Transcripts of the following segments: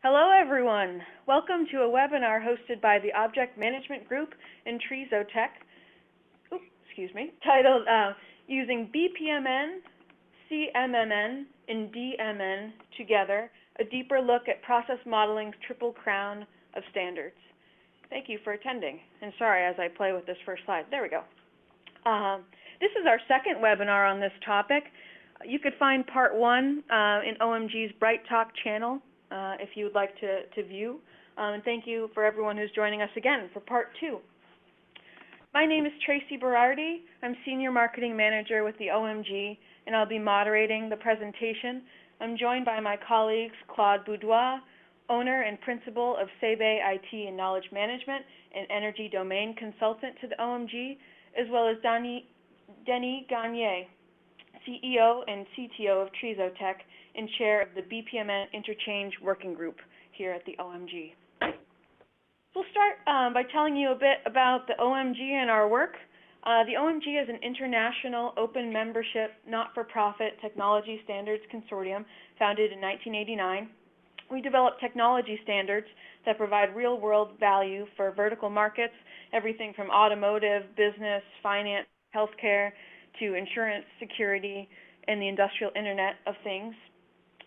Hello, everyone. Welcome to a webinar hosted by the Object Management Group in Tech, titled Using BPMN, CMMN, and DMN Together, a deeper look at process modeling's triple crown of standards. Thank you for attending. And sorry, as I play with this first slide. There we go. This is our second webinar on this topic. You could find part one in OMG's Bright Talk channel if you would like to view. And thank you for everyone who's joining us again for part two. My name is Tracy Berardi. I'm Senior Marketing Manager with the OMG, and I'll be moderating the presentation. I'm joined by my colleagues Claude Budva, owner and principal of Sebe IT and Knowledge Management and Energy Domain Consultant to the OMG, as well as Denis Gagne, CEO and CTO of Tech and chair of the BPMN Interchange Working Group here at the OMG. We'll start by telling you a bit about the OMG and our work. The OMG is an international open membership, not-for-profit technology standards consortium founded in 1989. We develop technology standards that provide real-world value for vertical markets, everything from automotive, business, finance, healthcare, to insurance, security, and the industrial Internet of Things.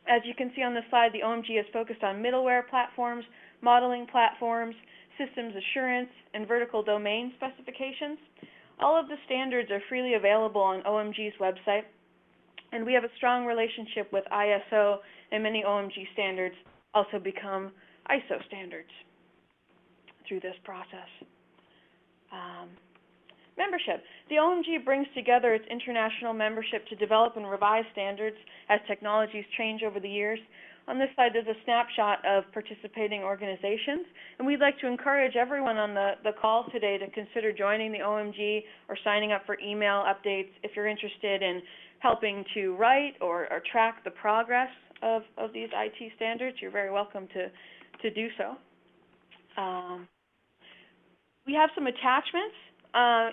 As you can see on the slide, the OMG is focused on middleware platforms, modeling platforms, systems assurance, and vertical domain specifications. All of the standards are freely available on OMG's website, and we have a strong relationship with ISO, and many OMG standards also become ISO standards through this process. Membership. The OMG brings together its international membership to develop and revise standards as technologies change over the years. On this slide, there's a snapshot of participating organizations, and we'd like to encourage everyone on the call today to consider joining the OMG or signing up for email updates if you're interested in helping to write or track the progress of these IT standards. You're very welcome to do so. We have some attachments.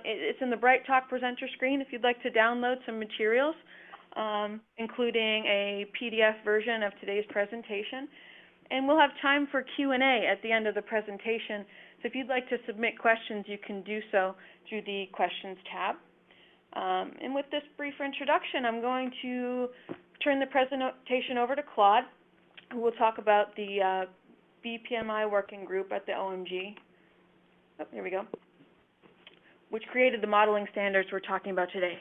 It's in the Bright Talk presenter screen if you'd like to download some materials, including a PDF version of today's presentation. And we'll have time for Q&A at the end of the presentation. So if you'd like to submit questions, you can do so through the Questions tab. And with this brief introduction, I'm going to turn the presentation over to Claude, who will talk about the BPMI working group at the OMG. Oh, here we go. Which created the modeling standards we're talking about today.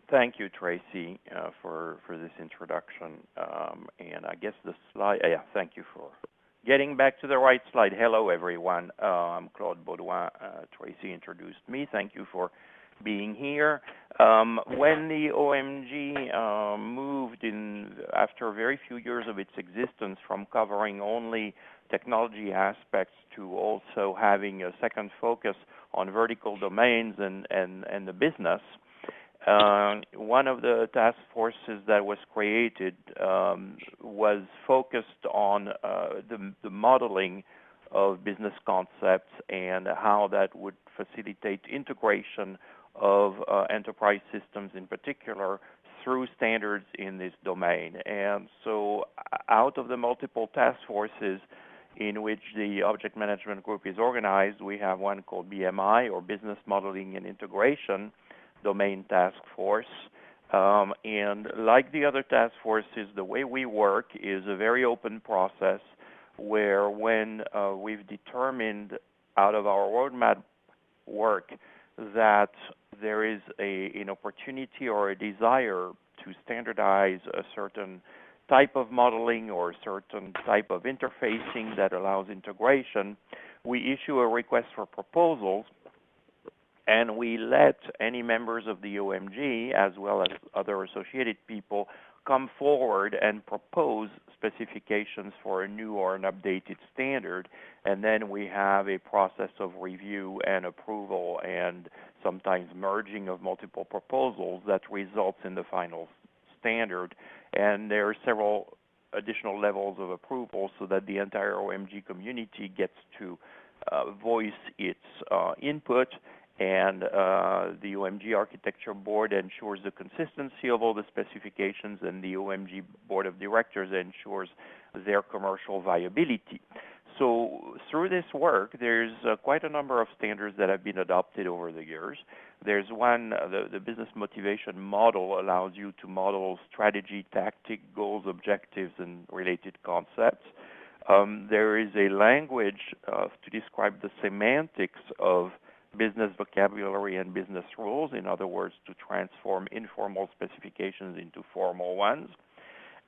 Thank you, Tracy, for this introduction. And I guess the slide, thank you for getting back to the right slide. Hello, everyone. I'm Claude Budva. Tracy introduced me. Thank you for being here. When the OMG moved in after a very few years of its existence from covering only technology aspects to also having a second focus on vertical domains and the business, one of the task forces that was created was focused on the modeling of business concepts and how that would facilitate integration of enterprise systems in particular through standards in this domain. And so out of the multiple task forces in which the Object Management Group is organized, we have one called BMI, or Business Modeling and Integration Domain Task Force. And like the other task forces, the way we work is a very open process where when we've determined out of our roadmap work that there is an opportunity or a desire to standardize a certain type of modeling or a certain type of interfacing that allows integration, we issue a request for proposals, and we let any members of the OMG, as well as other associated people, come forward and propose specifications for a new or an updated standard, and then we have a process of review and approval and sometimes merging of multiple proposals that results in the final standard. And there are several additional levels of approval so that the entire OMG community gets to voice its input, And the OMG Architecture Board ensures the consistency of all the specifications, and the OMG Board of Directors ensures their commercial viability. So through this work, there's quite a number of standards that have been adopted over the years. There's one, the business motivation model allows you to model strategy, tactic, goals, objectives, and related concepts. There is a language to describe the semantics of business vocabulary and business rules, in other words, to transform informal specifications into formal ones.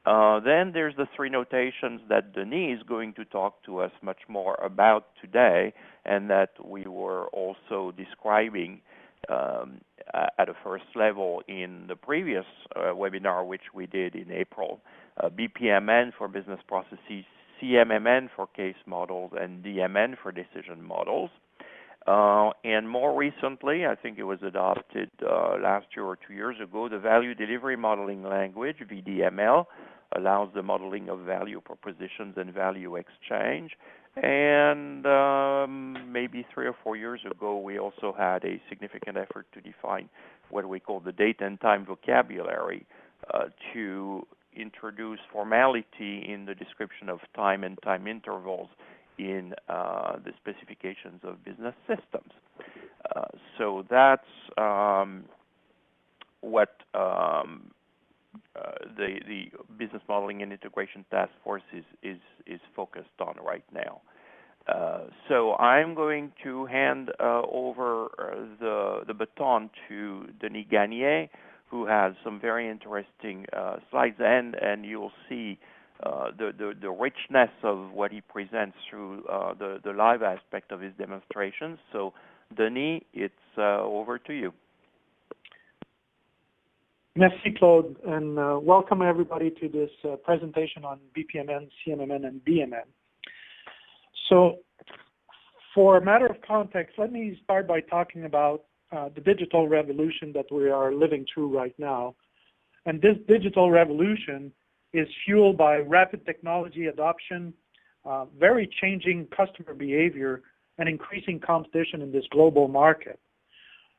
Then there's the three notations that Denis is going to talk to us much more about today, and that we were also describing at a first level in the previous webinar, which we did in April. BPMN for business processes, CMMN for case models, and DMN for decision models. And more recently, I think it was adopted last year or 2 years ago, the Value Delivery Modeling Language, VDML, allows the modeling of value propositions and value exchange. And maybe 3 or 4 years ago, we also had a significant effort to define what we call the date and time vocabulary to introduce formality in the description of time and time intervals in the specifications of business systems. So that's what the Business Modeling and Integration Task Force is focused on right now. So I'm going to hand over the baton to Denis Gagné, who has some very interesting slides, and you'll see the richness of what he presents through the live aspect of his demonstrations. So, Denis, it's over to you. Merci, Claude, and welcome everybody to this presentation on BPMN, CMMN, and DMN. So, for a matter of context, let me start by talking about the digital revolution that we are living through right now. And this digital revolution is fueled by rapid technology adoption, very changing customer behavior, and increasing competition in this global market.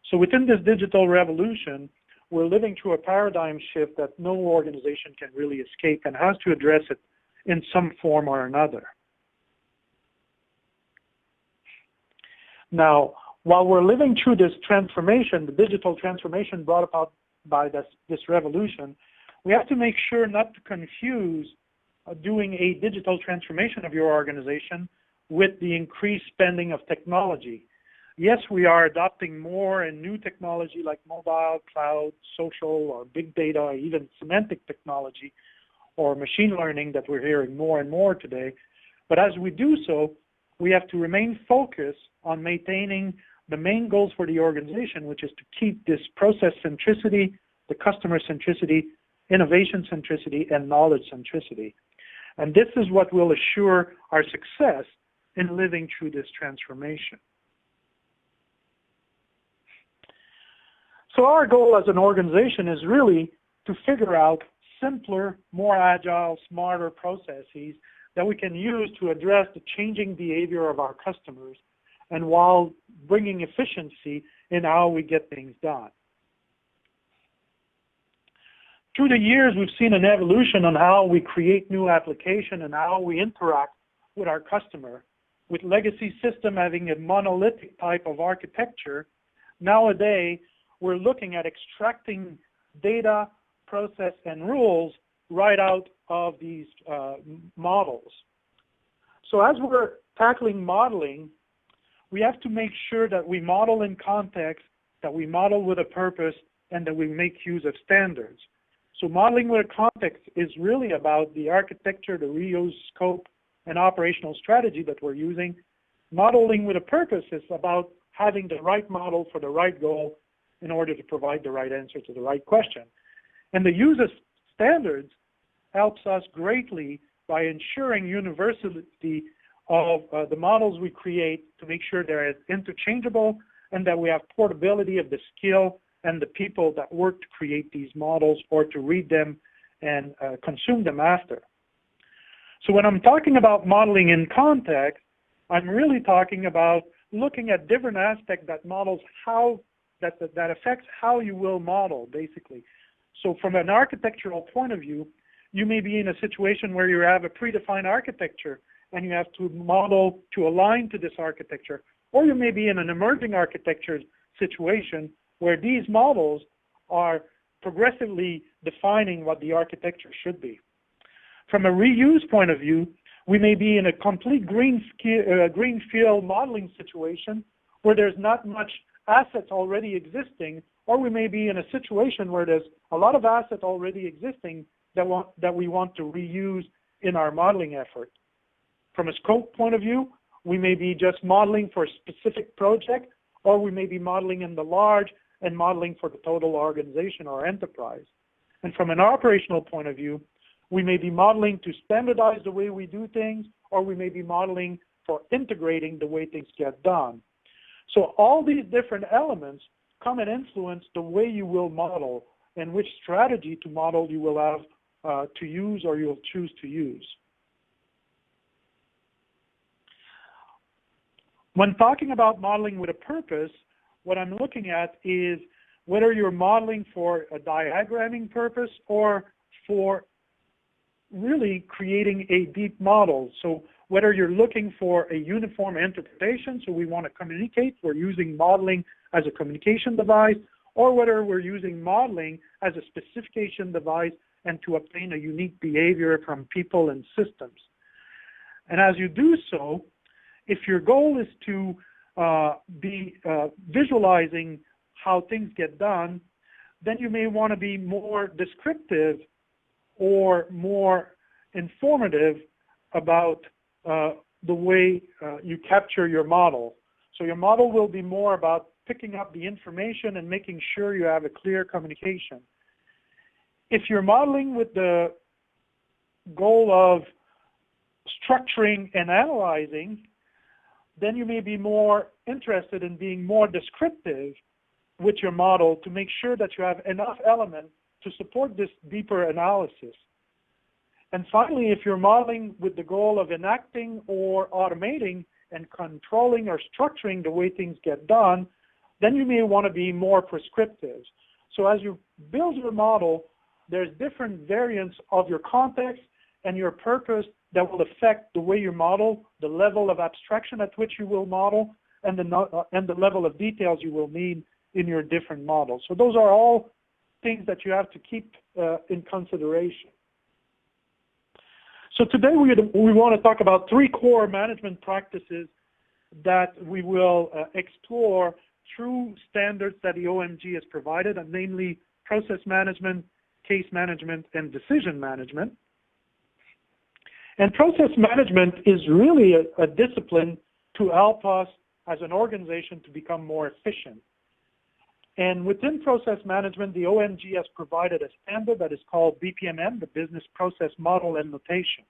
So within this digital revolution, we're living through a paradigm shift that no organization can really escape and has to address it in some form or another. Now, while we're living through this transformation, the digital transformation brought about by this revolution, we have to make sure not to confuse doing a digital transformation of your organization with the increased spending of technology. Yes, we are adopting more and new technology like mobile, cloud, social, or big data, or even semantic technology, or machine learning that we're hearing more and more today. But as we do so, we have to remain focused on maintaining the main goals for the organization, which is to keep this process centricity, the customer centricity, innovation centricity, and knowledge centricity. And this is what will assure our success in living through this transformation. So our goal as an organization is really to figure out simpler, more agile, smarter processes that we can use to address the changing behavior of our customers, and while bringing efficiency in how we get things done. Through the years, we've seen an evolution on how we create new applications and how we interact with our customer. With legacy system having a monolithic type of architecture, nowadays we're looking at extracting data, process, and rules right out of these models. So as we're tackling modeling, we have to make sure that we model in context, that we model with a purpose, and that we make use of standards. So modeling with a context is really about the architecture, the reuse scope, and operational strategy that we're using. Modeling with a purpose is about having the right model for the right goal in order to provide the right answer to the right question. And the use of standards helps us greatly by ensuring universality of the models we create to make sure they're interchangeable and that we have portability of the skill and the people that work to create these models or to read them and consume them after. So when I'm talking about modeling in context, I'm really talking about looking at different aspects that models how, that affects how you will model, basically. So from an architectural point of view, you may be in a situation where you have a predefined architecture and you have to model to align to this architecture, or you may be in an emerging architecture situation where these models are progressively defining what the architecture should be. From a reuse point of view, we may be in a complete greenfield modeling situation where there's not much assets already existing, or we may be in a situation where there's a lot of assets already existing that we want to reuse in our modeling effort. From a scope point of view, we may be just modeling for a specific project, or we may be modeling in the large and modeling for the total organization or enterprise. And from an operational point of view, we may be modeling to standardize the way we do things, or we may be modeling for integrating the way things get done. So all these different elements come and influence the way you will model and which strategy to model you will have to use or you'll choose to use. When talking about modeling with a purpose, what I'm looking at is whether you're modeling for a diagramming purpose or for really creating a deep model. So whether you're looking for a uniform interpretation, so we want to communicate, we're using modeling as a communication device, or whether we're using modeling as a specification device and to obtain a unique behavior from people and systems. And as you do so, if your goal is to be visualizing how things get done, then you may want to be more descriptive or more informative about the way you capture your model. So your model will be more about picking up the information and making sure you have a clear communication. If you're modeling with the goal of structuring and analyzing, then you may be more interested in being more descriptive with your model to make sure that you have enough elements to support this deeper analysis. And finally, if you're modeling with the goal of enacting or automating and controlling or structuring the way things get done, then you may want to be more prescriptive. So as you build your model, there's different variants of your context and your purpose that will affect the way you model, the level of abstraction at which you will model, and the level of details you will need in your different models. So those are all things that you have to keep in consideration. So today we want to talk about 3 core management practices that we will explore through standards that the OMG has provided, and namely process management, case management, and decision management. And process management is really a discipline to help us as an organization to become more efficient. And within process management, the OMG has provided a standard that is called BPMN, the Business Process Model and Notation.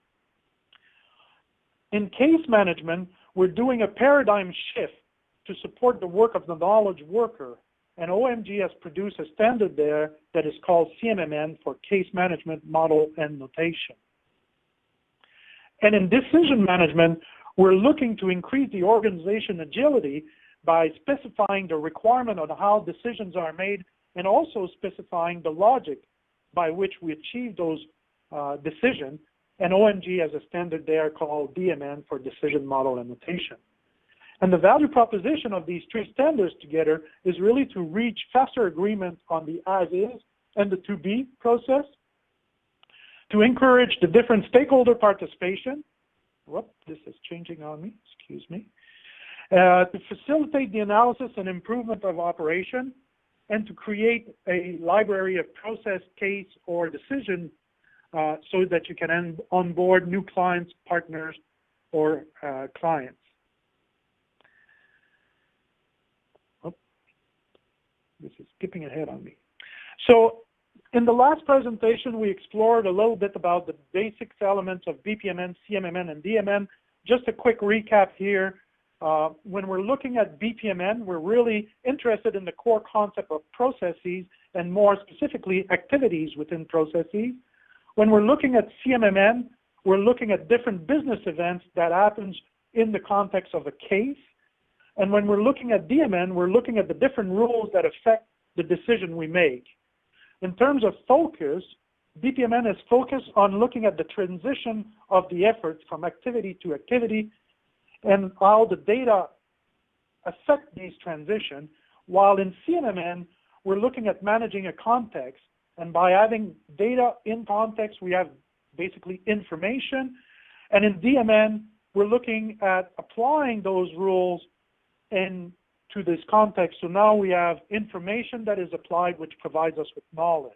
In case management, we're doing a paradigm shift to support the work of the knowledge worker, and OMG has produced a standard there that is called CMMN for Case Management Model and Notation. And in decision management, we're looking to increase the organization agility by specifying the requirement on how decisions are made and also specifying the logic by which we achieve those decisions. And OMG has a standard there called DMN for Decision Model and Notation. And the value proposition of these 3 standards together is really to reach faster agreement on the as-is and the to-be process, to encourage the different stakeholder participation. Whoop, this is changing on me, excuse me. To facilitate the analysis and improvement of operation, and to create a library of process, case, or decision so that you can onboard new clients, partners, or clients. Oh, this is skipping ahead on me. So in the last presentation, we explored a little bit about the basics elements of BPMN, CMMN, and DMN. Just a quick recap here. When we're looking at BPMN, we're really interested in the core concept of processes and more specifically activities within processes. When we're looking at CMMN, we're looking at different business events that happens in the context of a case. And when we're looking at DMN, we're looking at the different rules that affect the decision we make. In terms of focus, BPMN is focused on looking at the transition of the effort from activity to activity and how the data affect these transitions, while in CMMN, we're looking at managing a context. And by having data in context, we have basically information. And in DMN, we're looking at applying those rules into this context. So now we have information that is applied, which provides us with knowledge.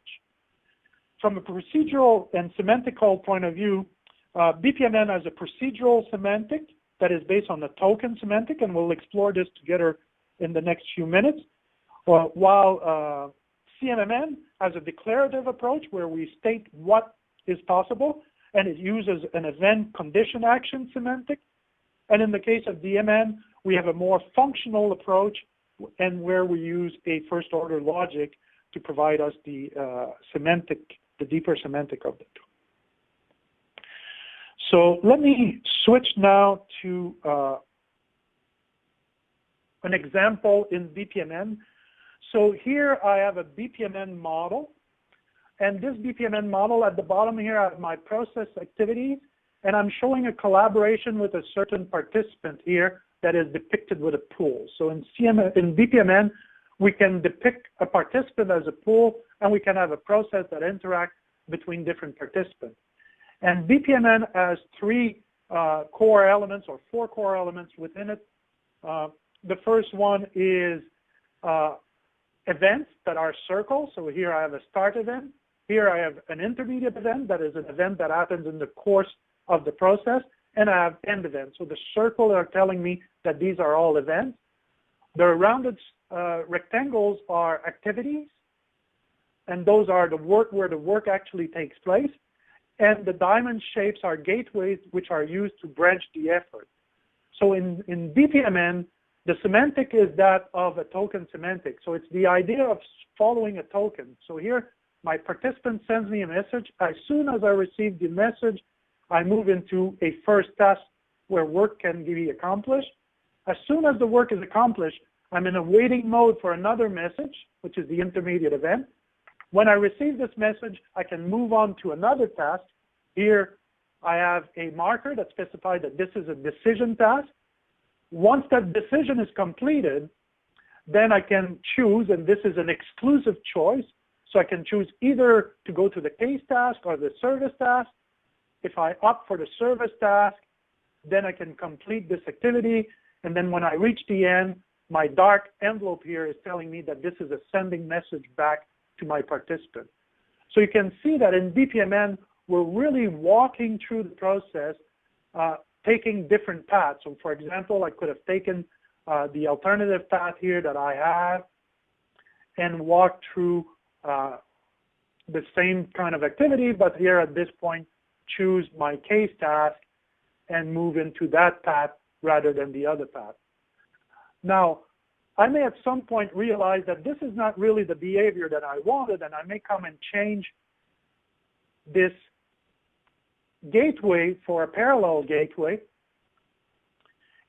From a procedural and semantical point of view, BPMN has a procedural semantic that is based on the token semantic, and we'll explore this together in the next few minutes. While CMMN has a declarative approach where we state what is possible, and it uses an event condition action semantic. And in the case of DMN, we have a more functional approach and where we use a first order logic to provide us the semantic, the deeper semantic of the two. So let me switch now to an example in BPMN. So here I have a BPMN model, and this BPMN model at the bottom here I have my process activities, and I'm showing a collaboration with a certain participant here that is depicted with a pool. So in BPMN, we can depict a participant as a pool, and we can have a process that interacts between different participants. And BPMN has three core elements, or four core elements within it. The first one is events that are circles. So here I have a start event. Here I have an intermediate event that is an event that happens in the course of the process, and I have end events. So the circles are telling me that these are all events. The rounded rectangles are activities, and those are the work where the work actually takes place. And the diamond shapes are gateways which are used to branch the effort. So in BPMN, the semantic is that of a token semantic. So it's the idea of following a token. So here, my participant sends me a message. As soon as I receive the message, I move into a first task where work can be accomplished. As soon as the work is accomplished, I'm in a waiting mode for another message, which is the intermediate event. When I receive this message, I can move on to another task. Here, I have a marker that specifies that this is a decision task. Once that decision is completed, then I can choose, and this is an exclusive choice, so I can choose either to go to the case task or the service task. If I opt for the service task, then I can complete this activity, and then when I reach the end, my dark envelope here is telling me that this is a sending message back to my participant. So you can see that in BPMN, we're really walking through the process, taking different paths. So for example, I could have taken the alternative path here that I have and walked through the same kind of activity, but here at this point, choose my case task and move into that path rather than the other path. Now, I may at some point realize that this is not really the behavior that I wanted, and I may come and change this gateway for a parallel gateway,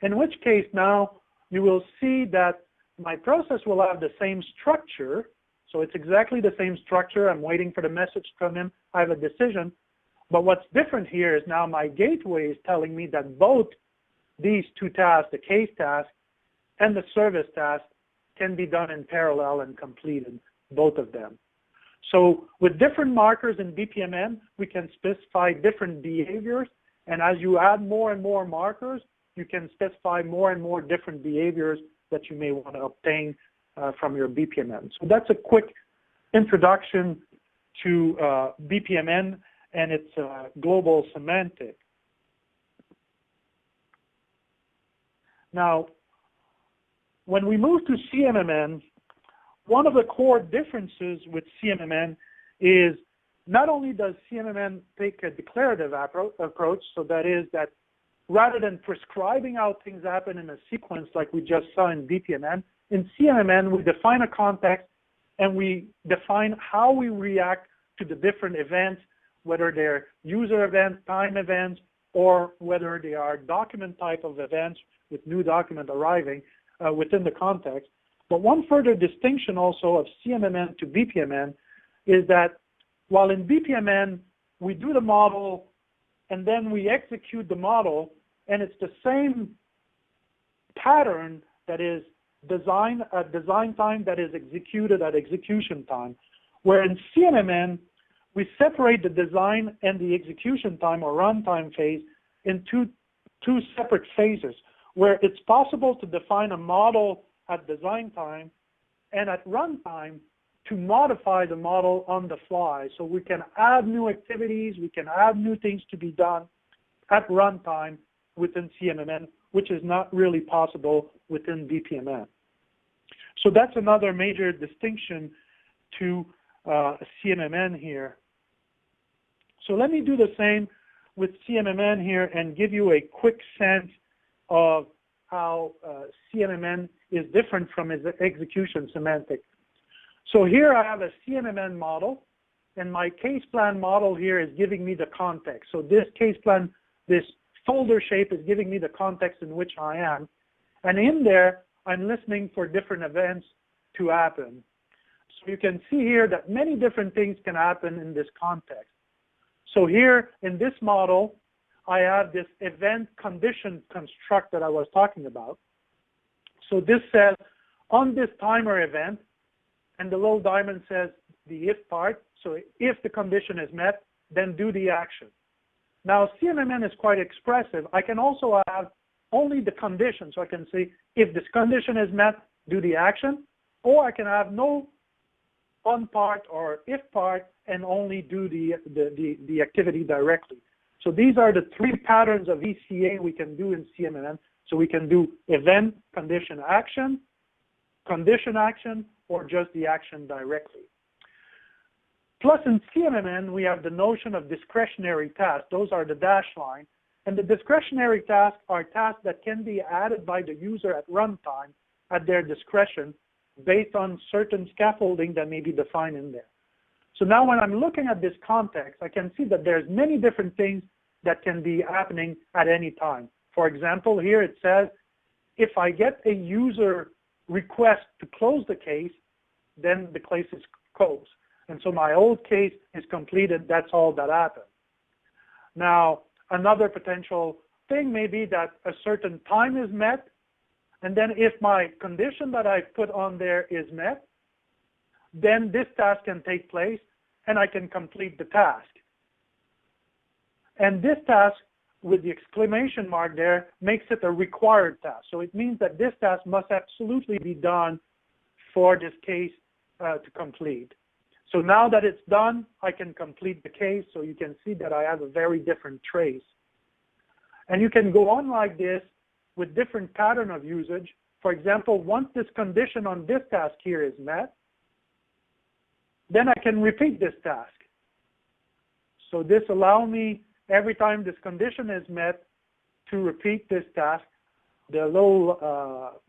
in which case now you will see that my process will have the same structure. So it's exactly the same structure. I'm waiting for the message to come in. I have a decision. But what's different here is now my gateway is telling me that both these two tasks, the case task and the service task, can be done in parallel and completed, both of them. So with different markers in BPMN, we can specify different behaviors. And as you add more and more markers, you can specify more and more different behaviors that you may want to obtain from your BPMN. So that's a quick introduction to BPMN and its global semantic. Now, when we move to CMMN, one of the core differences with CMMN is not only does CMMN take a declarative approach, so that is that rather than prescribing how things happen in a sequence like we just saw in BPMN, in CMMN we define a context and we define how we react to the different events, whether they're user events, time events, or whether they are document type of events with new document arriving. within the context. But one further distinction also of CMMN to BPMN is that while in BPMN we do the model and then we execute the model, and it's the same pattern that is design at design time that is executed at execution time, where in CMMN we separate the design and the execution time or runtime phase into two separate phases, where it's possible to define a model at design time and at runtime to modify the model on the fly. So we can add new activities, we can add new things to be done at runtime within CMMN, which is not really possible within BPMN. So that's another major distinction to CMMN here. So let me do the same with CMMN here and give you a quick sense of how CMMN is different from its execution semantic. So here I have a CMMN model, and my case plan model here is giving me the context. So this case plan, this folder shape is giving me the context in which I am. And in there, I'm listening for different events to happen. So you can see here that many different things can happen in this context. So here in this model, I have this event condition construct that I was talking about. So this says, on this timer event, and the little diamond says the if part. So if the condition is met, then do the action. Now, CMMN is quite expressive. I can also have only the condition. So I can say, if this condition is met, do the action. Or I can have no on part or if part and only do the activity directly. So these are the three patterns of ECA we can do in CMMN. So we can do event, condition, action, or just the action directly. Plus in CMMN, we have the notion of discretionary tasks. Those are the dashed line. And the discretionary tasks are tasks that can be added by the user at runtime at their discretion based on certain scaffolding that may be defined in there. So now when I'm looking at this context, I can see that there's many different things that can be happening at any time. For example, here it says, if I get a user request to close the case, then the case is closed. And so my old case is completed, that's all that happened. Now, another potential thing may be that a certain time is met, and then if my condition that I put on there is met, then this task can take place and I can complete the task. And this task with the exclamation mark there makes it a required task. So it means that this task must absolutely be done for this case to complete. So now that it's done, I can complete the case. So you can see that I have a very different trace. And you can go on like this with different pattern of usage. For example, once this condition on this task here is met, then I can repeat this task. So this allows me, every time this condition is met, to repeat this task. The little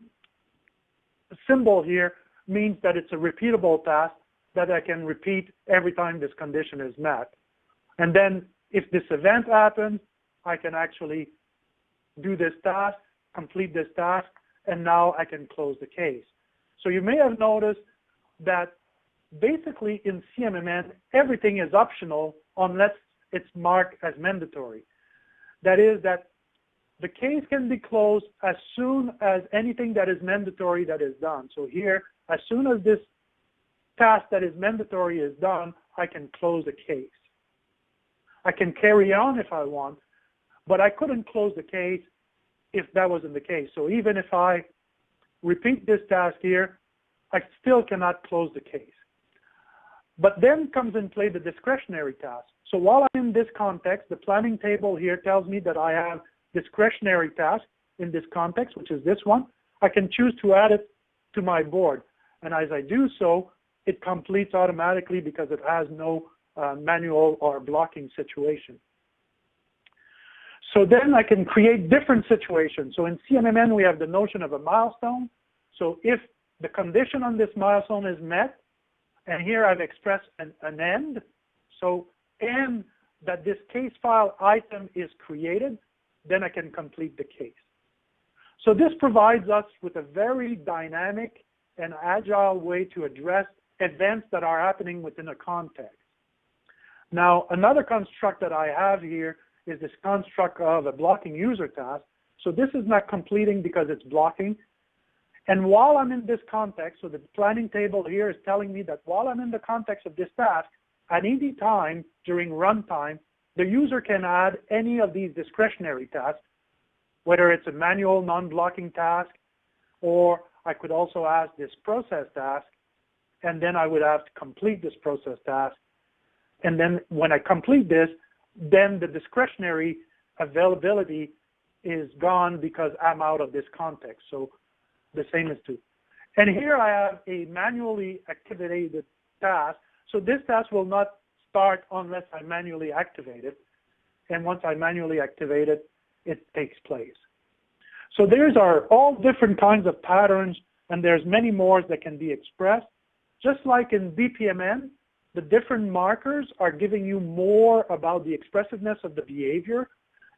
symbol here means that it's a repeatable task that I can repeat every time this condition is met. And then if this event happens, I can actually do this task, complete this task, and now I can close the case. So you may have noticed that basically in CMMN, everything is optional unless it's marked as mandatory. That is that the case can be closed as soon as anything that is mandatory that is done. So here, as soon as this task that is mandatory is done, I can close the case. I can carry on if I want, but I couldn't close the case if that wasn't the case. So even if I repeat this task here, I still cannot close the case. But then comes in play the discretionary task. So while I'm in this context, the planning table here tells me that I have discretionary task in this context, which is this one. I can choose to add it to my board. And as I do so, it completes automatically because it has no manual or blocking situation. So then I can create different situations. So in CMMN, we have the notion of a milestone. So if the condition on this milestone is met, and here I've expressed an end, so and that this case file item is created, then I can complete the case. So this provides us with a very dynamic and agile way to address events that are happening within a context. Now, another construct that I have here is this construct of a blocking user task. So this is not completing because it's blocking. And while I'm in this context, so the planning table here is telling me that while I'm in the context of this task, at any time during runtime, the user can add any of these discretionary tasks, whether it's a manual non-blocking task, or I could also ask this process task, and then I would have to complete this process task. And then when I complete this, then the discretionary availability is gone because I'm out of this context. So the same is true. And here I have a manually activated task. So this task will not start unless I manually activate it. And once I manually activate it, it takes place. So there's all different kinds of patterns, and there's many more that can be expressed. Just like in BPMN, the different markers are giving you more about the expressiveness of the behavior,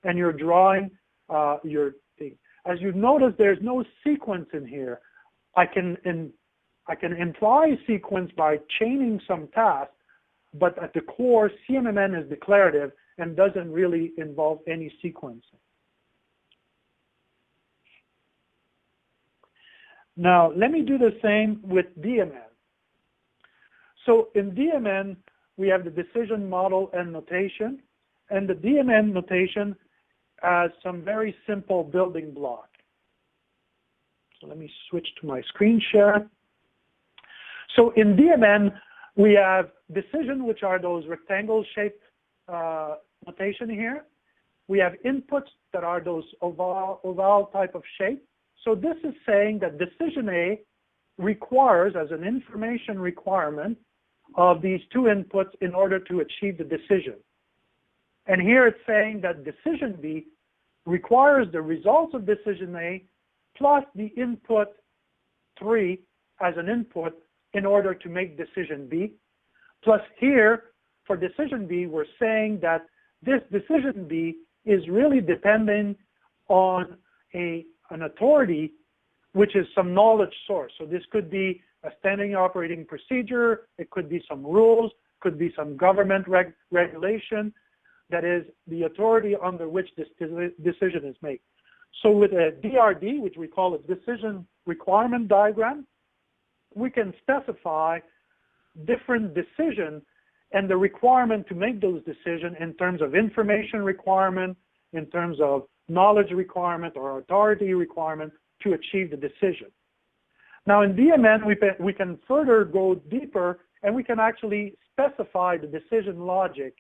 and you're drawing your thing. As you've noticed, there's no sequence in here. I can imply a sequence by chaining some tasks, but at the core, CMMN is declarative and doesn't really involve any sequencing. Now, let me do the same with DMN. So in DMN, we have the decision model and notation, and the DMN notation has some very simple building block. So let me switch to my screen share. So in DMN, we have decision, which are those rectangle-shaped notation here. We have inputs that are those oval type of shape. So this is saying that decision A requires, as an information requirement, of these two inputs in order to achieve the decision. And here it's saying that decision B requires the results of decision A plus the input 3 as an input in order to make decision B. Plus here, for decision B, we're saying that this decision B is really dependent on an authority, which is some knowledge source. So this could be a standing operating procedure, it could be some rules, could be some government regulation, that is the authority under which this decision is made. So with a DRD, which we call a decision requirement diagram, we can specify different decisions and the requirement to make those decisions in terms of information requirement, in terms of knowledge requirement or authority requirement to achieve the decision. Now in DMN, we can further go deeper and we can actually specify the decision logic.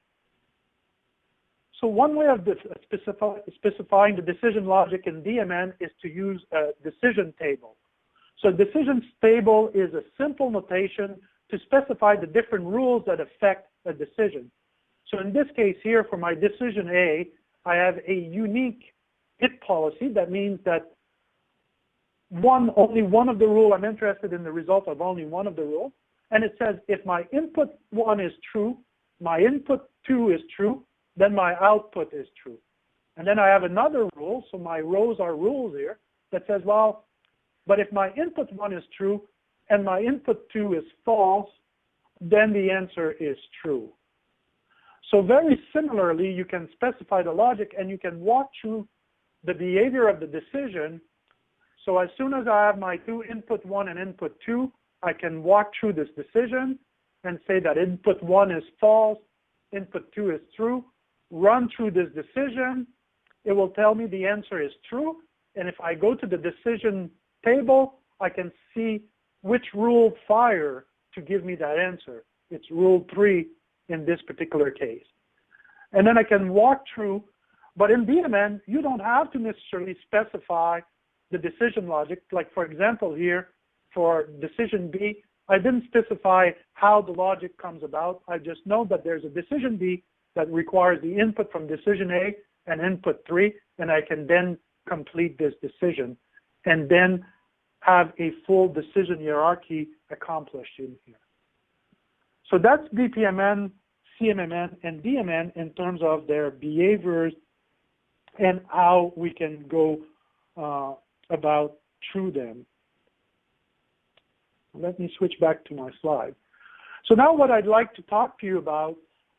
So one way of specifying the decision logic in DMN is to use a decision table. So decisions table is a simple notation to specify the different rules that affect a decision. So in this case here, for my decision A, I have a unique hit policy. That means that only one of the rules, I'm interested in the result of only one of the rules. And it says if my input 1 is true, my input 2 is true, then my output is true. And then I have another rule, so my rows are rules here, that says, well, but if my input 1 is true and my input 2 is false, then the answer is true. So very similarly, you can specify the logic and you can walk through the behavior of the decision. So as soon as I have my two input 1 and input 2, I can walk through this decision and say that input 1 is false, input 2 is true, run through this decision. It will tell me the answer is true. And if I go to the decision table, I can see which rule fire to give me that answer. It's rule 3 in this particular case. And then I can walk through, but in DMN, you don't have to necessarily specify the decision logic. Like for example here, for decision B, I didn't specify how the logic comes about. I just know that there's a decision B that requires the input from decision A and input 3, and I can then complete this decision and then have a full decision hierarchy accomplished in here. So that's BPMN, CMMN, and DMN in terms of their behaviors and how we can go about through them. Let me switch back to my slide. So now what I'd like to talk to you about,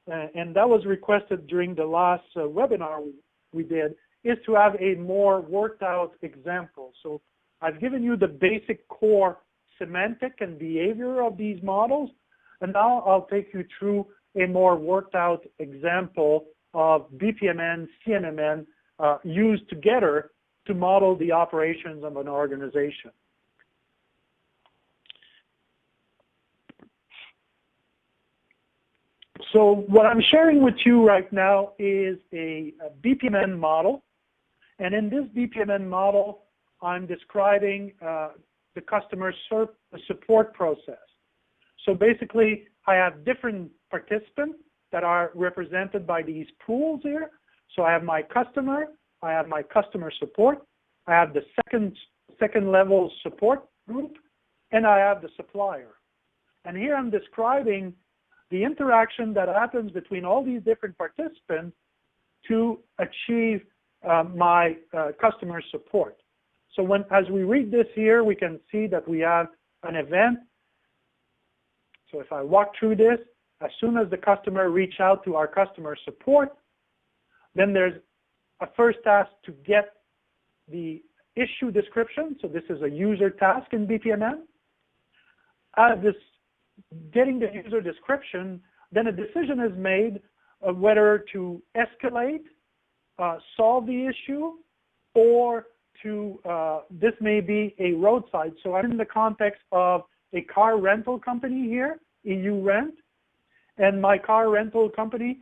and that was requested during the last webinar we did, is to have a more worked out example. So I've given you the basic core semantic and behavior of these models, and now I'll take you through a more worked out example of BPMN, CMMN used together to model the operations of an organization. So what I'm sharing with you right now is a BPMN model. And in this BPMN model, I'm describing the customer support process. So basically, I have different participants that are represented by these pools here. So I have my customer, I have my customer support, I have the second level support group, and I have the supplier. And here I'm describing the interaction that happens between all these different participants to achieve my customer support. So as we read this here, we can see that we have an event. So if I walk through this, as soon as the customer reach out to our customer support, then there's a first task to get the issue description. So this is a user task in BPMN. Getting the user description, then a decision is made of whether to escalate, solve the issue, or to, this may be a roadside. So I'm in the context of a car rental company here, EU Rent, and my car rental company,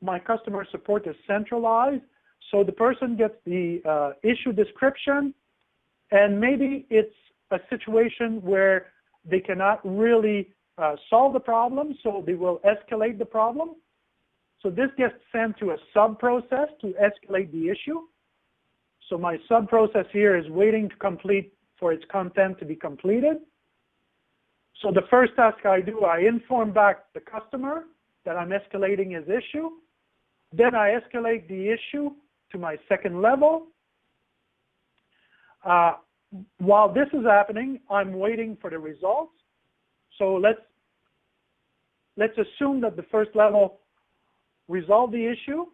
my customer support is centralized. So the person gets the issue description, and maybe it's a situation where they cannot really solve the problem, so they will escalate the problem. So this gets sent to a sub-process to escalate the issue. So my sub-process here is waiting to complete for its content to be completed. So the first task I do, I inform back the customer that I'm escalating his issue. Then I escalate the issue to my second level. While this is happening, I'm waiting for the results. So let's assume that the first level resolved the issue.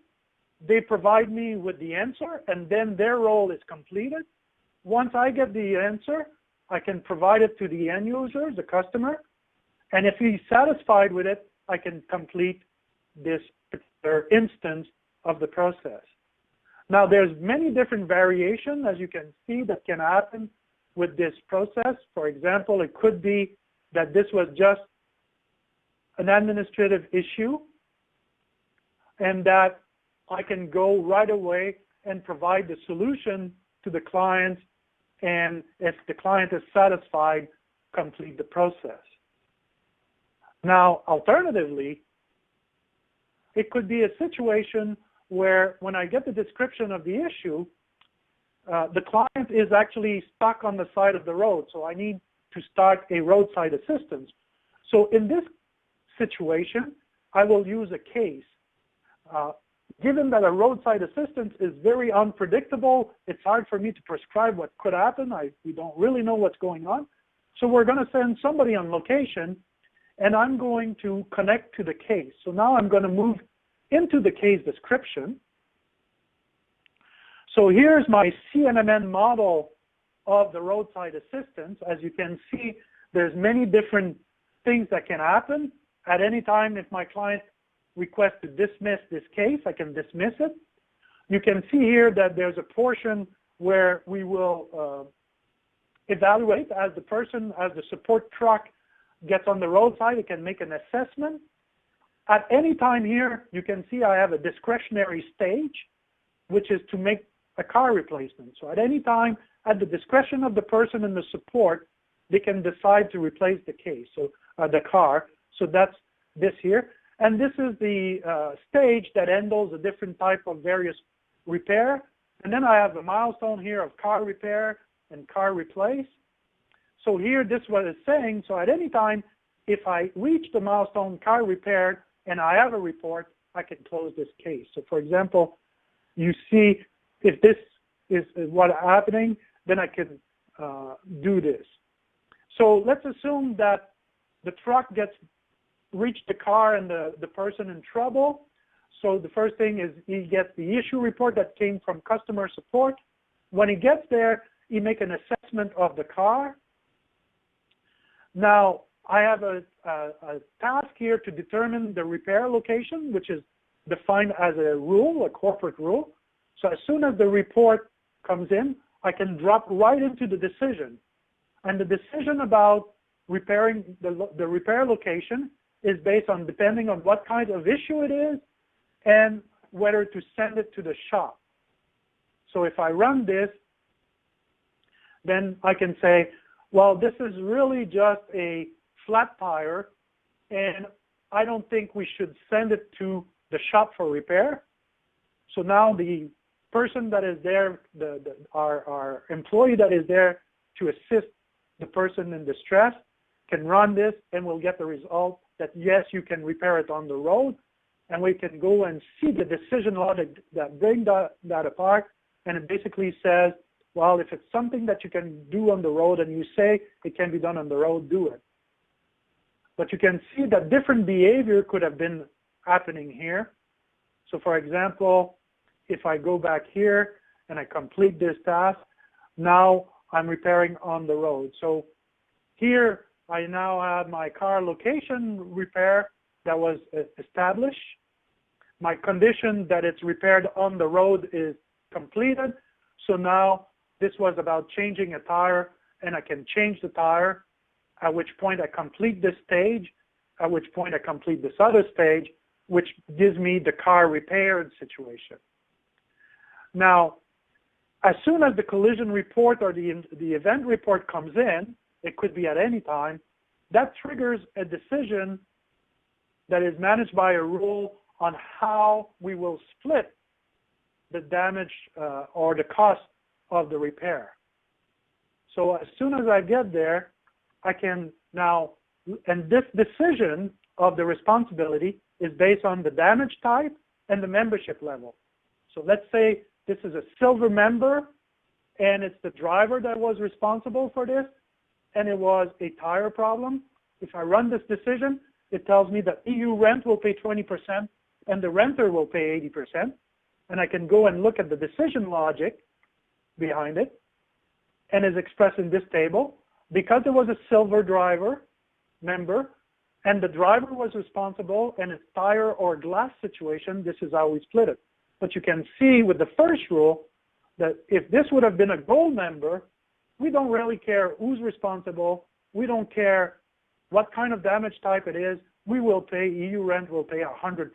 They provide me with the answer, and then their role is completed. Once I get the answer, I can provide it to the end user, the customer, and if he's satisfied with it, I can complete this particular instance of the process. Now, there's many different variations, as you can see, that can happen with this process. For example, it could be that this was just an administrative issue and that I can go right away and provide the solution to the client, and if the client is satisfied, complete the process. Now, alternatively, it could be a situation where when I get the description of the issue, the client is actually stuck on the side of the road, so I need to start a roadside assistance. So in this situation, I will use a case. Given that a roadside assistance is very unpredictable, it's hard for me to prescribe what could happen. We don't really know what's going on. So we're going to send somebody on location, and I'm going to connect to the case. So now I'm going to move into the case description. So here's my CMMN model of the roadside assistance. As you can see, there's many different things that can happen. At any time, if my client requests to dismiss this case, I can dismiss it. You can see here that there's a portion where we will evaluate as the support truck gets on the roadside, it can make an assessment. At any time here, you can see I have a discretionary stage, which is to make a car replacement. So at any time, at the discretion of the person in the support, they can decide to replace the case, so the car. So that's this here. And this is the stage that handles a different type of various repair. And then I have a milestone here of car repair and car replace. So here, this is what it's saying. So at any time, if I reach the milestone car repaired and I have a report, I can close this case. So for example, you see if this is what's happening, then I can do this. So let's assume that the truck reached the car and the person in trouble. So the first thing is he gets the issue report that came from customer support. When he gets there, he makes an assessment of the car. Now, I have a task here to determine the repair location, which is defined as a rule, a corporate rule. So as soon as the report comes in, I can drop right into the decision. And the decision about repairing the repair location is based on depending on what kind of issue it is and whether to send it to the shop. So if I run this, then I can say, well, this is really just a flat tire, and I don't think we should send it to the shop for repair. So now the person that is there, our employee that is there to assist the person in distress can run this, and we'll get the result that, yes, you can repair it on the road, and we can go and see the decision logic that brings that apart, and it basically says, well, if it's something that you can do on the road and you say it can be done on the road, do it. But you can see that different behavior could have been happening here. So for example, if I go back here and I complete this task, now I'm repairing on the road. So here I now have my car location repair that was established. My condition that it's repaired on the road is completed. So now this was about changing a tire, and I can change the tire, at which point I complete this stage, at which point I complete this other stage, which gives me the car repaired situation. Now, as soon as the collision report or the event report comes in, it could be at any time, that triggers a decision that is managed by a rule on how we will split the damage or the cost of the repair. So as soon as I get there, I can now, and this decision of the responsibility is based on the damage type and the membership level. So let's say this is a silver member, and it's the driver that was responsible for this, and it was a tire problem. If I run this decision, it tells me that EU rent will pay 20% and the renter will pay 80%. And I can go and look at the decision logic behind it, and is expressed in this table. Because it was a silver driver member, and the driver was responsible, and it's tire or glass situation, this is how we split it. But you can see with the first rule that if this would have been a gold member, we don't really care who's responsible. We don't care what kind of damage type it is. We will pay, EU rent will pay 100%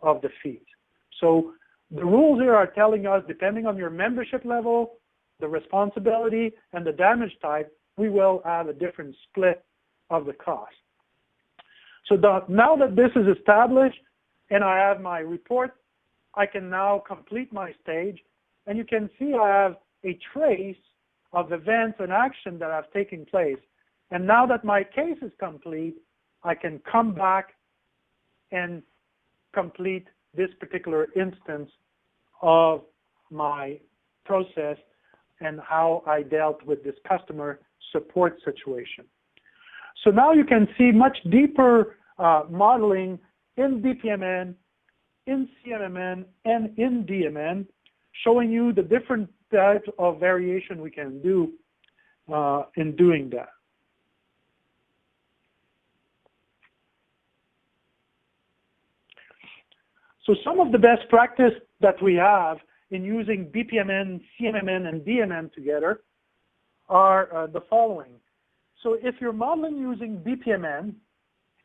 of the fees. So the rules here are telling us, depending on your membership level, the responsibility, and the damage type, we will have a different split of the cost. So now that this is established and I have my report, I can now complete my stage, and you can see I have a trace of events and action that have taken place. And now that my case is complete, I can come back and complete this particular instance of my process and how I dealt with this customer support situation. So now you can see much deeper modeling in BPMN, in CMMN, and in DMN, showing you the different types of variation we can do in doing that. So some of the best practice that we have in using BPMN, CMMN, and DMN together are the following. So if you're modeling using BPMN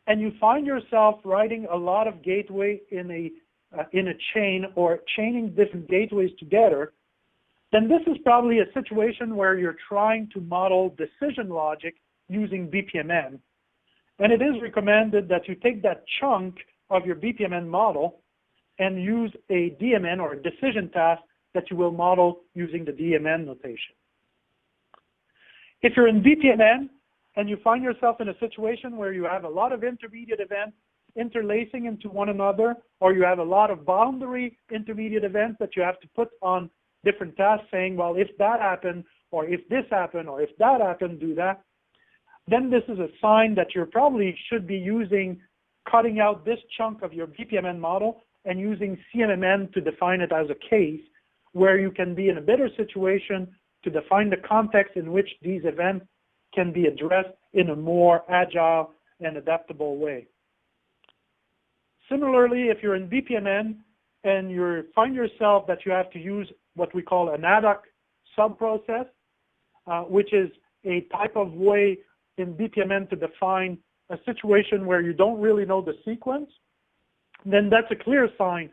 and you find yourself writing a lot of gateway in a chain or chaining different gateways together, then this is probably a situation where you're trying to model decision logic using BPMN. And it is recommended that you take that chunk of your BPMN model and use a DMN or a decision task that you will model using the DMN notation. If you're in BPMN and you find yourself in a situation where you have a lot of intermediate events interlacing into one another, or you have a lot of boundary intermediate events that you have to put on different tasks saying, well, if that happened, or if this happened, or if that happened, do that, then this is a sign that you probably should be cutting out this chunk of your BPMN model and using CMMN to define it as a case, where you can be in a better situation to define the context in which these events can be addressed in a more agile and adaptable way. Similarly, if you're in BPMN and you find yourself that you have to use what we call an ad hoc sub-process, which is a type of way in BPMN to define a situation where you don't really know the sequence, then that's a clear sign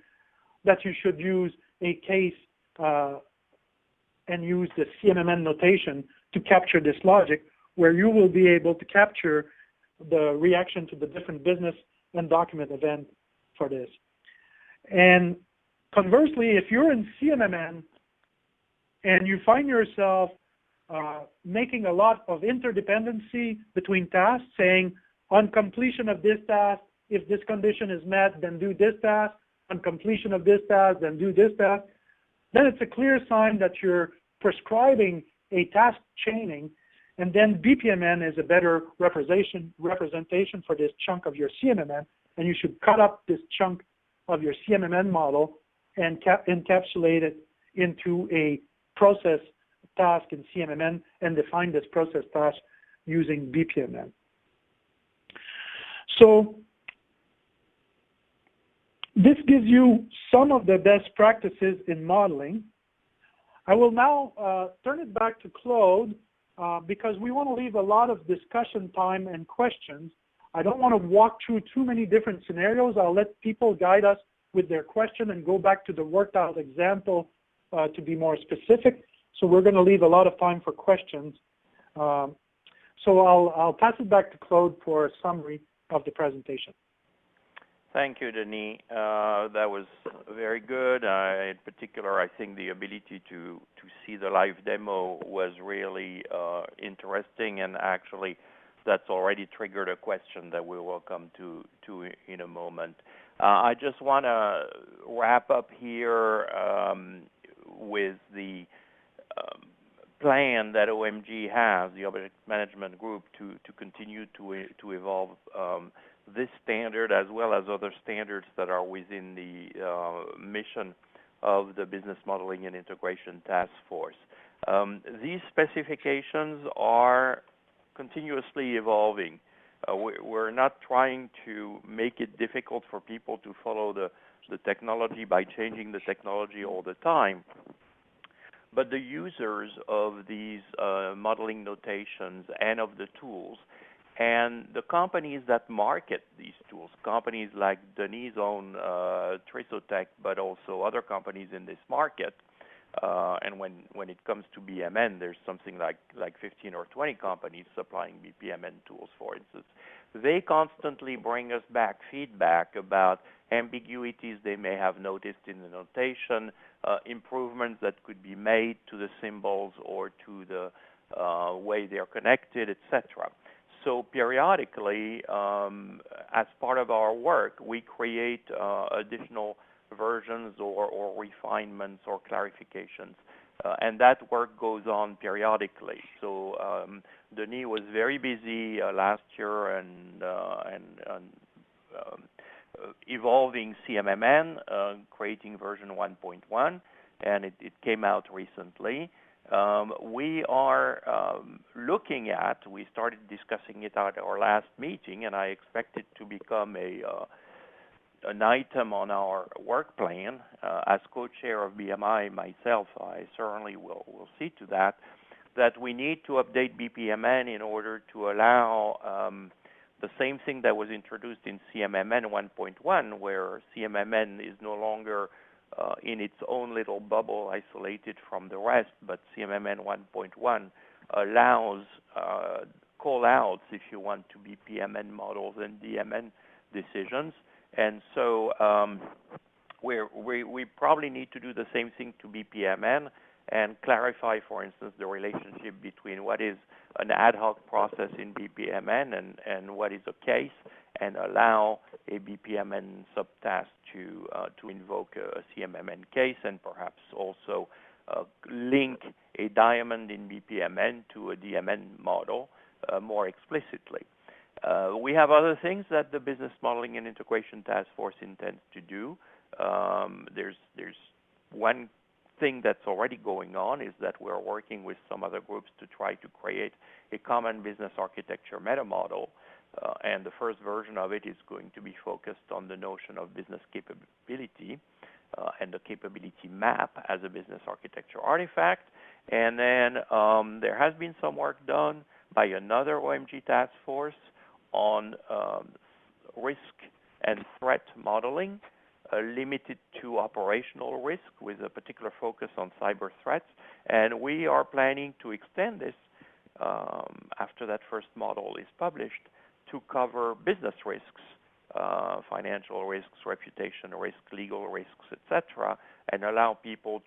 that you should use a case and use the CMMN notation to capture this logic, where you will be able to capture the reaction to the different business and document event for this. And conversely, if you're in CMMN and you find yourself making a lot of interdependency between tasks, saying, on completion of this task, if this condition is met, then do this task. On completion of this task, then do this task. Then it's a clear sign that you're prescribing a task chaining, and then BPMN is a better representation for this chunk of your CMMN, and you should cut up this chunk of your CMMN model and encapsulate it into a process task in CMMN and define this process task using BPMN. So this gives you some of the best practices in modeling. I will now turn it back to Claude because we want to leave a lot of discussion time and questions. I don't want to walk through too many different scenarios. I'll let people guide us with their question and go back to the worked out example to be more specific. So we're going to leave a lot of time for questions. So I'll pass it back to Claude for a summary of the presentation. Thank you, Denis. That was very good. In particular, I think the ability to see the live demo was really interesting, and actually that's already triggered a question that we will come to in a moment. I just want to wrap up here with the plan that OMG has, the Object Management Group, to continue to evolve this standard as well as other standards that are within the mission of the Business Modeling and Integration Task Force. These specifications are continuously evolving. We're not trying to make it difficult for people to follow the technology by changing the technology all the time. But the users of these modeling notations and of the tools, and the companies that market these tools, companies like Denis' own Trisotech, but also other companies in this market, and when it comes to BMN, there's something like 15 or 20 companies supplying BPMN tools, for instance. They constantly bring us back feedback about ambiguities they may have noticed in the notation, improvements that could be made to the symbols or to the way they're connected, etc. So periodically, as part of our work, we create additional versions or refinements or clarifications. And that work goes on periodically. So Denis was very busy last year and evolving CMMN, creating version 1.1, and it came out recently. We are looking at, we started discussing it at our last meeting, and I expect it to become an item on our work plan. As co-chair of BMI myself, I certainly will see to that we need to update BPMN in order to allow the same thing that was introduced in CMMN 1.1, where CMMN is no longer in its own little bubble isolated from the rest, but CMMN 1.1 allows call-outs, if you want, to BPMN models and DMN decisions. And so we probably need to do the same thing to BPMN and clarify, for instance, the relationship between what is an ad hoc process in BPMN and what is a case, and allow a BPMN subtask to invoke a CMMN case, and perhaps also link a diamond in BPMN to a DMN model more explicitly. We have other things that the Business Modeling and Integration Task Force intends to do. There's one thing that's already going on is that we're working with some other groups to try to create a common business architecture meta model. And the first version of it is going to be focused on the notion of business capability and the capability map as a business architecture artifact. And then there has been some work done by another OMG task force on risk and threat modeling, limited to operational risk with a particular focus on cyber threats. And we are planning to extend this after that first model is published to cover business risks, financial risks, reputation risk, legal risks, etc., and allow people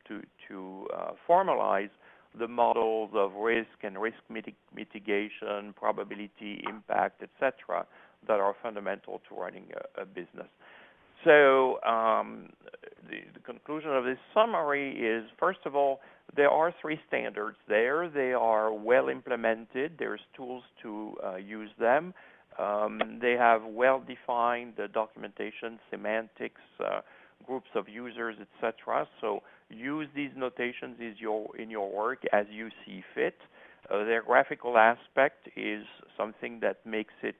to formalize the models of risk and risk mitigation, probability, impact, etc., that are fundamental to running a business. So the conclusion of this summary is, first of all, there are 3 standards there. They are well implemented. There's tools to use them. They have well-defined documentation, semantics, groups of users, etc. So use these notations in your work as you see fit. Their graphical aspect is something that makes it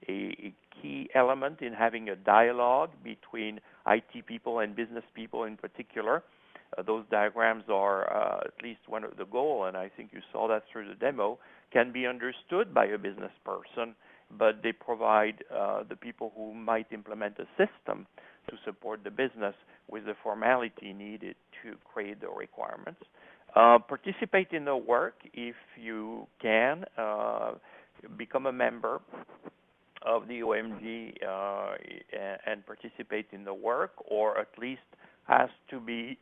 a key element in having a dialogue between IT people and business people in particular. Those diagrams are at least one of the goal, and I think you saw that through the demo, can be understood by a business person, but they provide the people who might implement a system to support the business with the formality needed to create the requirements. Participate in the work if you can. Become a member of the OMG and participate in the work, or at least has to be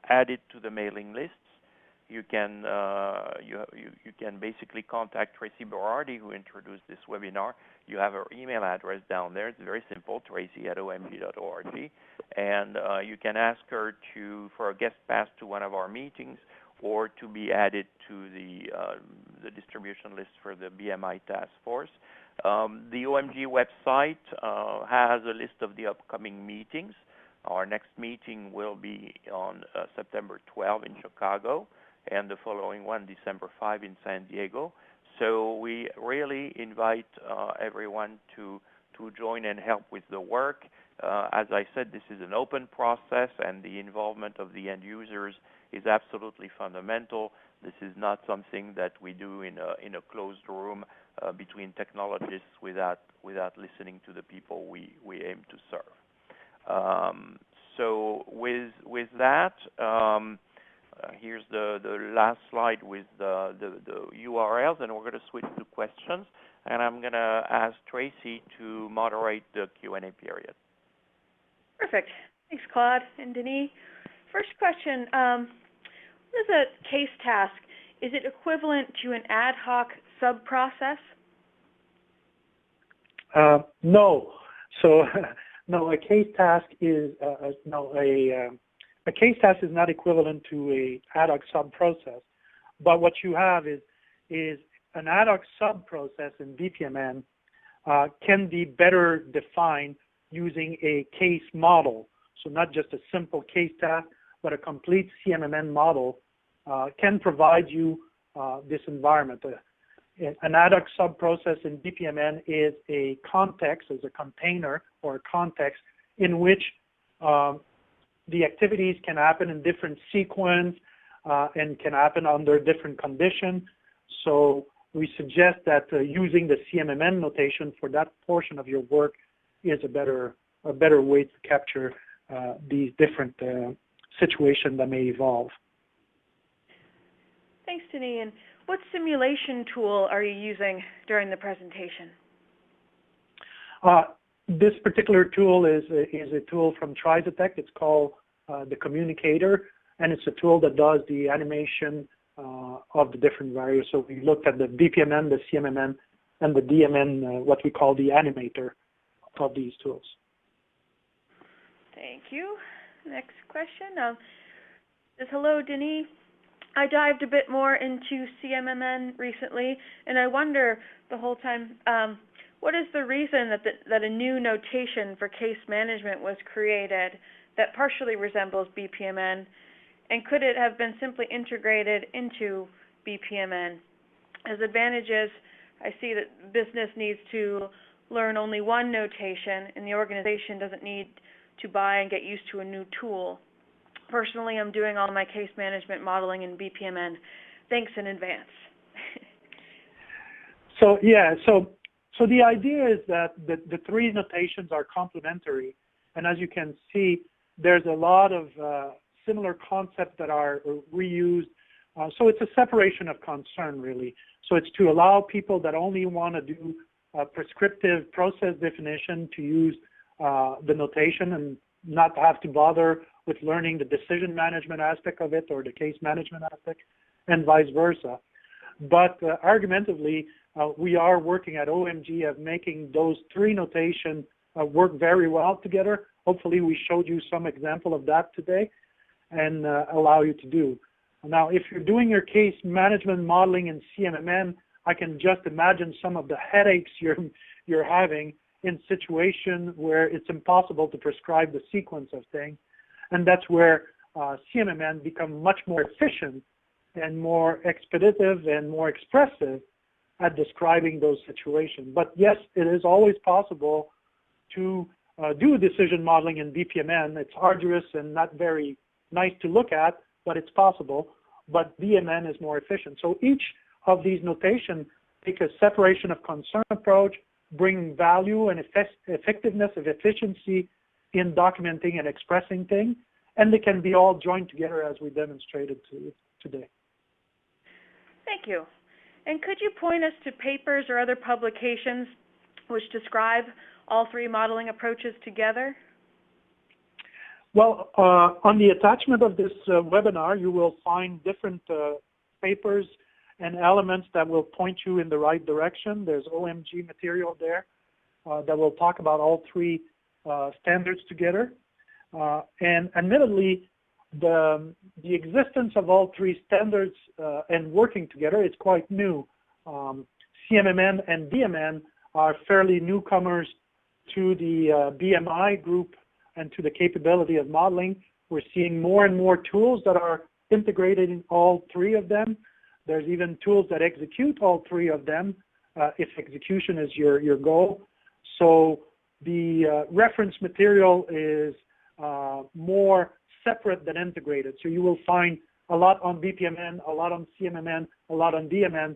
added to the mailing lists. You can you can basically contact Tracy Berardi, who introduced this webinar. You have her email address down there. It's very simple, tracy@omg.org, and you can ask her for a guest pass to one of our meetings, or to be added to the distribution list for the BMI task force. The OMG website has a list of the upcoming meetings. Our next meeting will be on September 12 in Chicago, and the following one, December 5 in San Diego. So we really invite everyone to join and help with the work. As I said, this is an open process, and the involvement of the end users is absolutely fundamental. This is not something that we do in a closed room between technologists without listening to the people we aim to serve. So with that, here's the last slide with the URLs, and we're going to switch to questions. And I'm going to ask Tracy to moderate the Q&A period. Perfect. Thanks, Claude and Denis. First question, what is a case task? Is it equivalent to an ad hoc sub-process? No. So, no, a case task is a case task is not equivalent to a ad hoc sub-process. But what you have is an ad hoc sub-process in BPMN can be better defined using a case model. So not just a simple case task, but a complete CMMN model can provide you this environment. An ad hoc sub-process in BPMN is a context, is a container or a context in which the activities can happen in different sequence and can happen under different conditions. So we suggest that using the CMMN notation for that portion of your work is a better way to capture these different situations that may evolve. Thanks, Denis. And what simulation tool are you using during the presentation? This particular tool is a tool from TriZetech. It's called the Communicator, and it's a tool that does the animation of the different variables. So we looked at the BPMN, the CMMN, and the DMN, what we call the animator of these tools. Thank you. Next question. Hello, Denis. I dived a bit more into CMMN recently, and I wonder the whole time, what is the reason that a new notation for case management was created that partially resembles BPMN, and could it have been simply integrated into BPMN? As advantages, I see that business needs to learn only one notation, and the organization doesn't need to buy and get used to a new tool. Personally, I'm doing all my case management modeling in BPMN. Thanks in advance. So the idea is that the three notations are complementary, and as you can see, there's a lot of similar concepts that are reused. So it's a separation of concern, really. So it's to allow people that only want to do prescriptive process definition to use the notation and not have to bother with learning the decision management aspect of it or the case management aspect, and vice versa. But argumentatively, we are working at OMG of making those three notations work very well together. Hopefully we showed you some example of that today and allow you to do. Now, if you're doing your case management modeling in CMMN, I can just imagine some of the headaches you're having in situation where it's impossible to prescribe the sequence of things. And that's where CMMN become much more efficient and more expeditive and more expressive at describing those situations. But yes, it is always possible to do decision modeling in BPMN. It's arduous and not very nice to look at, but it's possible. But DMN is more efficient. So each of these notations take a separation of concern approach, bring value and effectiveness of efficiency in documenting and expressing things, and they can be all joined together as we demonstrated today. Thank you. And could you point us to papers or other publications which describe all three modeling approaches together? Well, on the attachment of this webinar, you will find different papers and elements that will point you in the right direction. There's OMG material there that will talk about all three standards together. And admittedly, the existence of all three standards and working together is quite new. CMMN and DMN are fairly newcomers to the BMI group and to the capability of modeling. We're seeing more and more tools that are integrated in all three of them. There's even tools that execute all three of them if execution is your goal. So the reference material is more separate than integrated. So you will find a lot on BPMN, a lot on CMMN, a lot on DMN,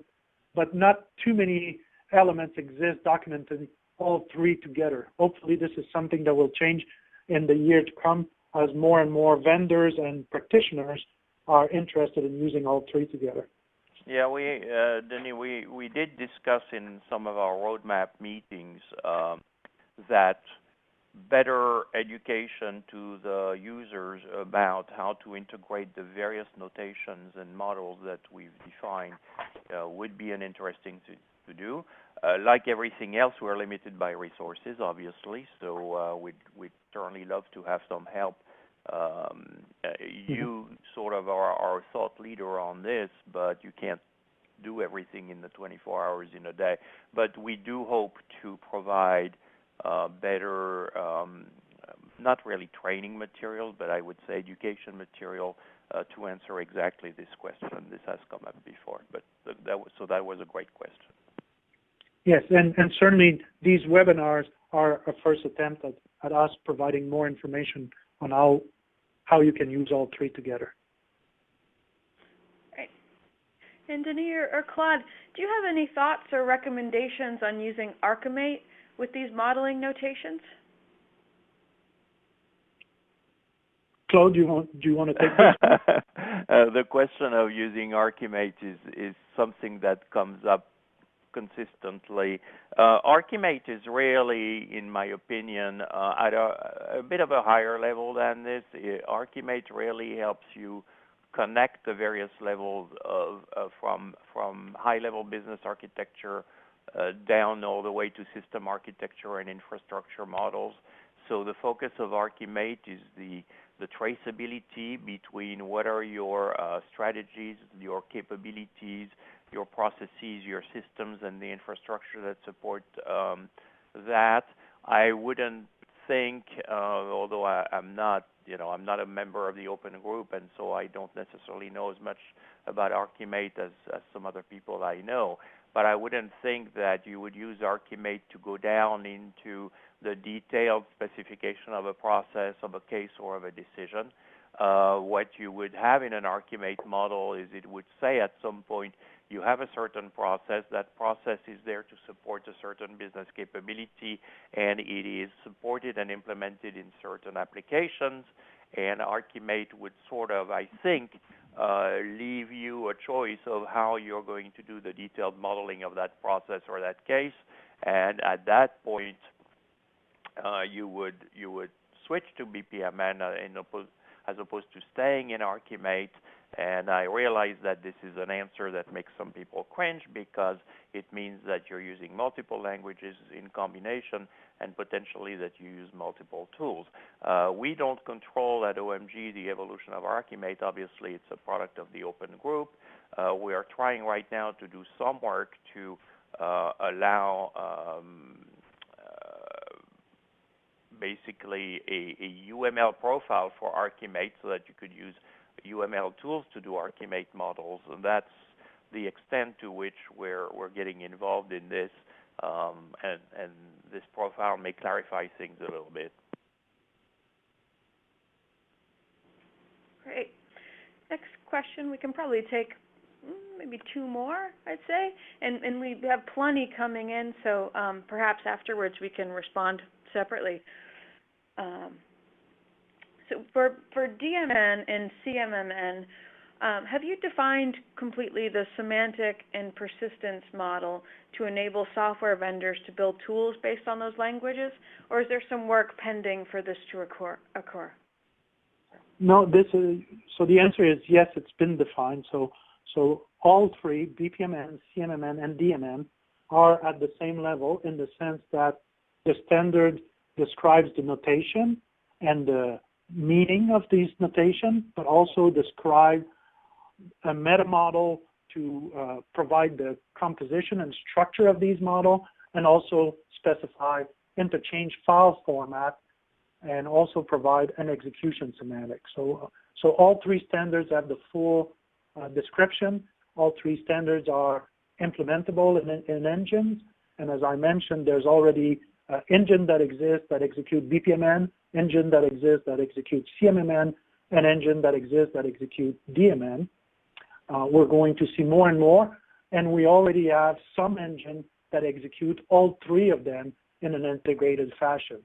but not too many elements exist documenting all three together. Hopefully this is something that will change in the year to come as more and more vendors and practitioners are interested in using all three together. Yeah, Denis, we did discuss in some of our roadmap meetings that better education to the users about how to integrate the various notations and models that we've defined would be an interesting to do. Like everything else, we're limited by resources, obviously, so we'd certainly love to have some help. You sort of are our thought leader on this, but you can't do everything in the 24 hours in a day. But we do hope to provide better, not really training material, but I would say education material to answer exactly this question. This has come up before, but that was a great question. Yes, and certainly these webinars are a first attempt at us providing more information on how you can use all three together. Right. And Denis or Claude, do you have any thoughts or recommendations on using Archimate with these modeling notations? Claude, do you want to take this? The question of using Archimate is something that comes up consistently. Archimate is really, in my opinion, at a bit of a higher level than this. Archimate really helps you connect the various levels of from high-level business architecture down all the way to system architecture and infrastructure models. So the focus of Archimate is the the traceability between what are your strategies, your capabilities, your processes, your systems, and the infrastructure that support that. I wouldn't think, although I'm not, I'm not a member of the open group, and so I don't necessarily know as much about Archimate as some other people I know. But I wouldn't think that you would use Archimate to go down into the detailed specification of a process, of a case, or of a decision. What you would have in an Archimate model is it would say at some point you have a certain process. That process is there to support a certain business capability, and it is supported and implemented in certain applications. And Archimate would sort of, I think, leave you a choice of how you're going to do the detailed modeling of that process or that case. And at that point, you would switch to BPMN as opposed to staying in Archimate. And I realize that this is an answer that makes some people cringe because it means that you're using multiple languages in combination and potentially that you use multiple tools. We don't control at OMG the evolution of Archimate. Obviously, it's a product of the open group. We are trying right now to do some work to allow basically a UML profile for Archimate so that you could use UML tools to do Archimate models, and that's the extent to which we're getting involved in this, and this profile may clarify things a little bit. Great. Next question, we can probably take maybe two more, I'd say, and we have plenty coming in, so perhaps afterwards we can respond separately. So for DMN and CMMN, have you defined completely the semantic and persistence model to enable software vendors to build tools based on those languages, or is there some work pending for this to occur? No, so the answer is yes, it's been defined. So all three, BPMN, CMMN, and DMN, are at the same level in the sense that the standard describes the notation and the meaning of these notation, but also describe a meta model to provide the composition and structure of these models, and also specify interchange file format, and also provide an execution semantic. So all three standards have the full description. All three standards are implementable in engines, and as I mentioned, there's already an engine that exists that executes BPMN, engine that exists that executes CMMN, an engine that exists that executes DMN. We're going to see more and more, and we already have some engines that execute all three of them in an integrated fashion.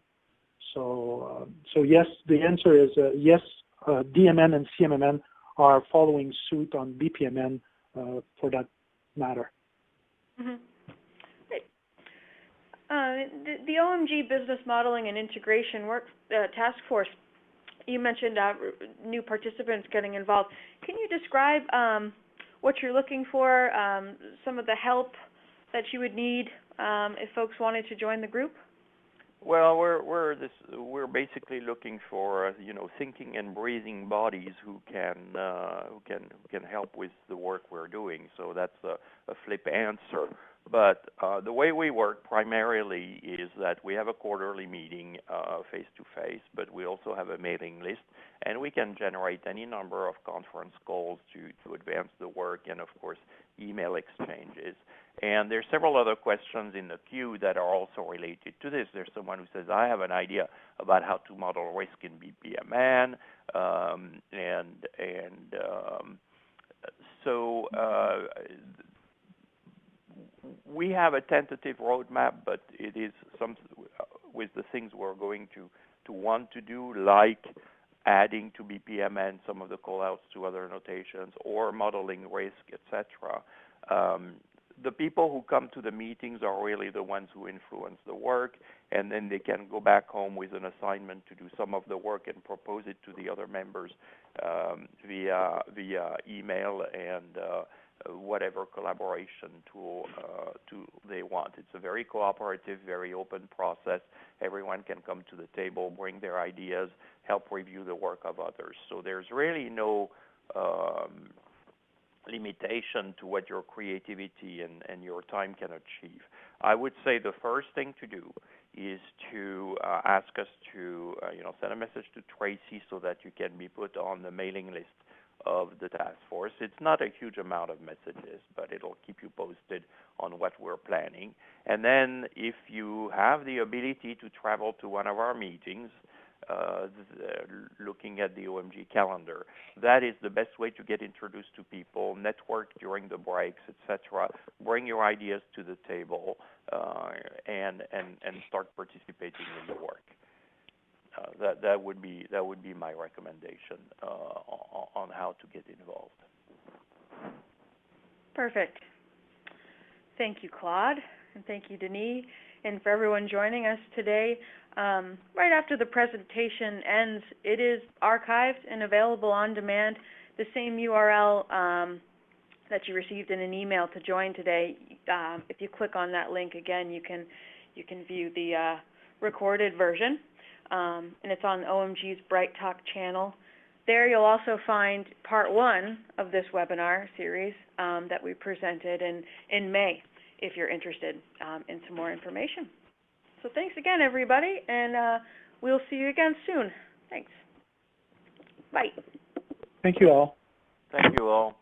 So yes, the answer is yes, DMN and CMMN are following suit on BPMN for that matter. Mm-hmm. The OMG Business Modeling and Integration Task Force, you mentioned new participants getting involved. Can you describe what you're looking for, some of the help that you would need if folks wanted to join the group? Well, we're basically looking for thinking and breathing bodies who can help with the work we're doing. So that's a flip answer. But the way we work primarily is that we have a quarterly meeting face-to-face, but we also have a mailing list, and we can generate any number of conference calls to advance the work, and of course email exchanges. And there's several other questions in the queue that are also related to this. There's someone who says, I have an idea about how to model risk in BPMN, so we have a tentative roadmap, but it is some with the things we're going to want to do, like adding to BPMN some of the callouts to other notations or modeling risk, etc. The people who come to the meetings are really the ones who influence the work, and then they can go back home with an assignment to do some of the work and propose it to the other members via email, whatever collaboration tool they want. It's a very cooperative, very open process. Everyone can come to the table, bring their ideas, help review the work of others. So there's really no limitation to what your creativity and your time can achieve. I would say the first thing to do is to ask us to send a message to Tracy so that you can be put on the mailing list of the task force. It's not a huge amount of messages, but it'll keep you posted on what we're planning. And then if you have the ability to travel to one of our meetings, looking at the OMG calendar, that is the best way to get introduced to people, network during the breaks, etc. Bring your ideas to the table and start participating in the work. That would be my recommendation on how to get involved. Perfect. Thank you, Claude, and thank you, Denis, and for everyone joining us today. Right after the presentation ends, it is archived and available on demand. The same URL that you received in an email to join today. If you click on that link again, you can view the recorded version. And it's on OMG's Bright Talk channel. There you'll also find part 1 of this webinar series that we presented in May, if you're interested in some more information. So thanks again, everybody, and we'll see you again soon. Thanks. Bye. Thank you all. Thank you all.